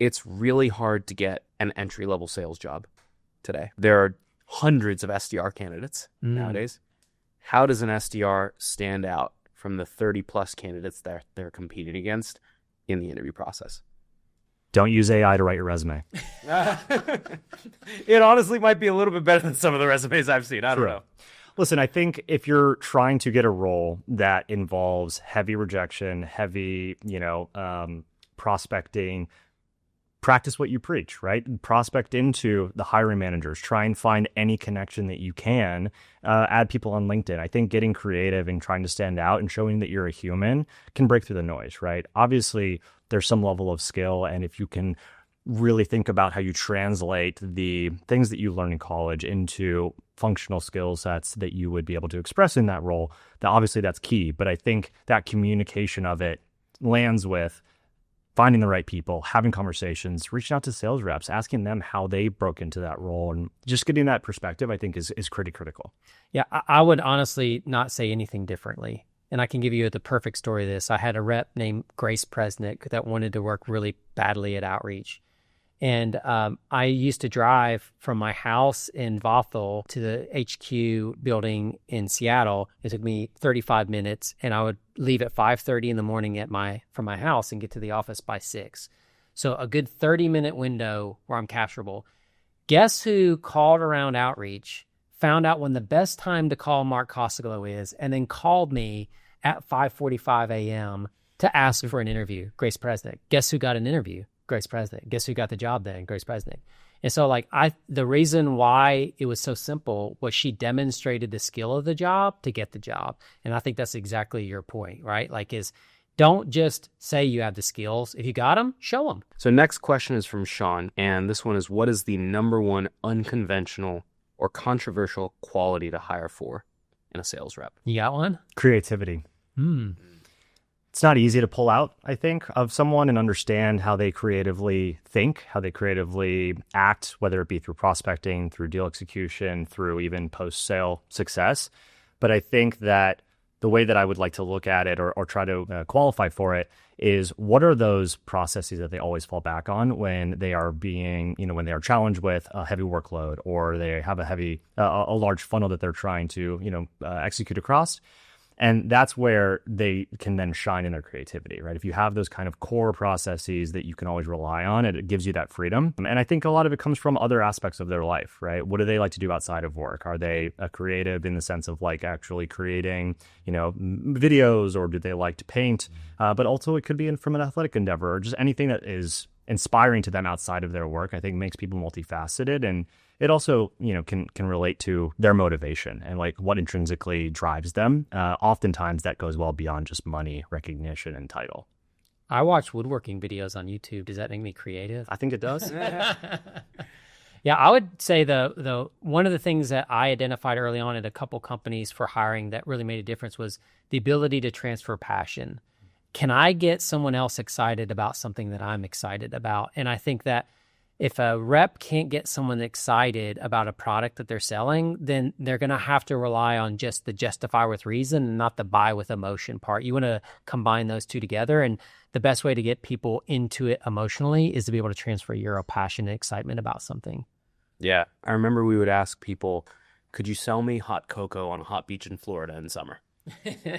it's really hard to get an entry-level sales job today. There are hundreds of SDR candidates nowadays. How does an SDR stand out from the 30-plus candidates that they're competing against in the interview process? Don't use AI to write your resume. It honestly might be a little bit better than some of the resumes I've seen. I don't know. Listen, I think if you're trying to get a role that involves heavy rejection, heavy, prospecting, practice what you preach, right? Prospect into the hiring managers. Try and find any connection that you can. Add people on LinkedIn. I think getting creative and trying to stand out and showing that you're a human can break through the noise, right? Obviously, there's some level of skill, and if you can really think about how you translate the things that you learn in college into functional skill sets that you would be able to express in that role, that obviously that's key. But I think that communication of it lands with finding the right people, having conversations, reaching out to sales reps, asking them how they broke into that role, and just getting that perspective, I think is pretty critical. Yeah, I would honestly not say anything differently. And I can give you the perfect story of this. I had a rep named Grace Presnick that wanted to work really badly at Outreach. And I used to drive from my house in Bothell to the HQ building in Seattle. It took me 35 minutes, and I would leave at 5:30 in the morning from my house and get to the office by 6. So a good 30-minute window where I'm capturable. Guess who called around Outreach, found out when the best time to call Mark Costolo is, and then called me at 5:45 a.m. to ask for an interview? Grace Presnick. Guess who got an interview? Grace Presnick. Guess who got the job then? Grace Presnick. And so the reason why it was so simple was she demonstrated the skill of the job to get the job. And I think that's exactly your point, right? Don't just say you have the skills. If you got them, show them. So next question is from Sean. And this one is, what is the number one unconventional or controversial quality to hire for in a sales rep? You got one? Creativity. It's not easy to pull out, I think, of someone and understand how they creatively think, how they creatively act, whether it be through prospecting, through deal execution, through even post-sale success. But I think that the way that I would like to look at it or try to qualify for it is, what are those processes that they always fall back on when they are being, when they are challenged with a heavy workload, or they have a large funnel that they're trying to, execute across. And that's where they can then shine in their creativity, right? If you have those kind of core processes that you can always rely on, it gives you that freedom. And I think a lot of it comes from other aspects of their life, right? What do they like to do outside of work? Are they creative in the sense of actually creating, videos, or do they like to paint? But also it could be from an athletic endeavor, or just anything that is inspiring to them outside of their work. I think makes people multifaceted, and it also, can relate to their motivation and what intrinsically drives them. Oftentimes that goes well beyond just money, recognition, and title. I watch woodworking videos on YouTube. Does that make me creative? I think it does. Yeah, I would say the one of the things that I identified early on at a couple companies for hiring that really made a difference was the ability to transfer passion. Can I get someone else excited about something that I'm excited about? And I think that if a rep can't get someone excited about a product that they're selling, then they're going to have to rely on just the justify with reason and not the buy with emotion part. You want to combine those two together. And the best way to get people into it emotionally is to be able to transfer your passion and excitement about something. Yeah. I remember we would ask people, could you sell me hot cocoa on a hot beach in Florida in summer?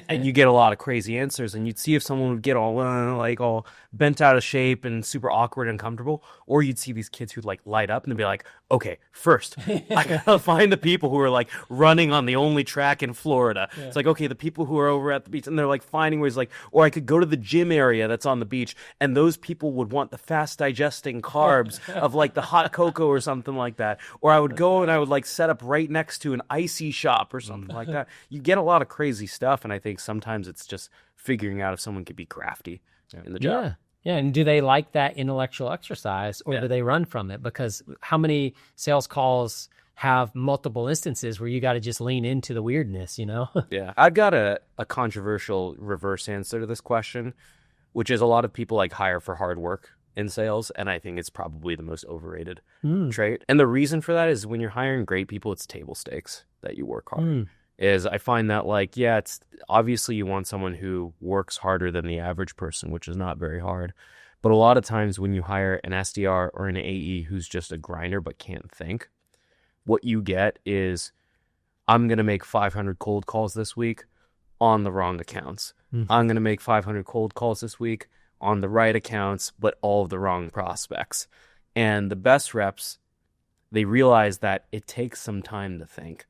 And you get a lot of crazy answers, and you'd see if someone would get all bent out of shape and super awkward and uncomfortable, or you'd see these kids who'd light up and they'd be like, okay, first I gotta find the people who are running on the only track in Florida. Yeah. It's okay, the people who are over at the beach, and they're finding ways or I could go to the gym area that's on the beach, and those people would want the fast digesting carbs of the hot cocoa or something like that. Or I would go and I would set up right next to an icy shop or something like that. You get a lot of crazy stuff, and I think sometimes it's just figuring out if someone could be crafty in the job. Yeah, and do they like that intellectual exercise, or do they run from it? Because how many sales calls have multiple instances where you got to just lean into the weirdness, Yeah, I've got a controversial reverse answer to this question, which is a lot of people hire for hard work in sales, and I think it's probably the most overrated trait. And the reason for that is when you're hiring great people, it's table stakes that you work hard. Is I find that it's obviously you want someone who works harder than the average person, which is not very hard. But a lot of times when you hire an SDR or an AE who's just a grinder but can't think, what you get is, I'm going to make 500 cold calls this week on the wrong accounts. I'm going to make 500 cold calls this week on the right accounts, but all of the wrong prospects. And the best reps, they realize that it takes some time to think.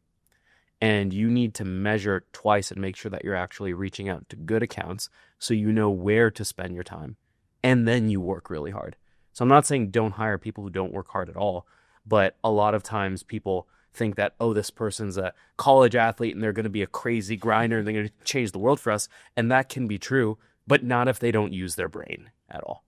And you need to measure twice and make sure that you're actually reaching out to good accounts so you know where to spend your time. And then you work really hard. So I'm not saying don't hire people who don't work hard at all, but a lot of times people think that, oh, this person's a college athlete and they're going to be a crazy grinder and they're going to change the world for us. And that can be true, but not if they don't use their brain at all.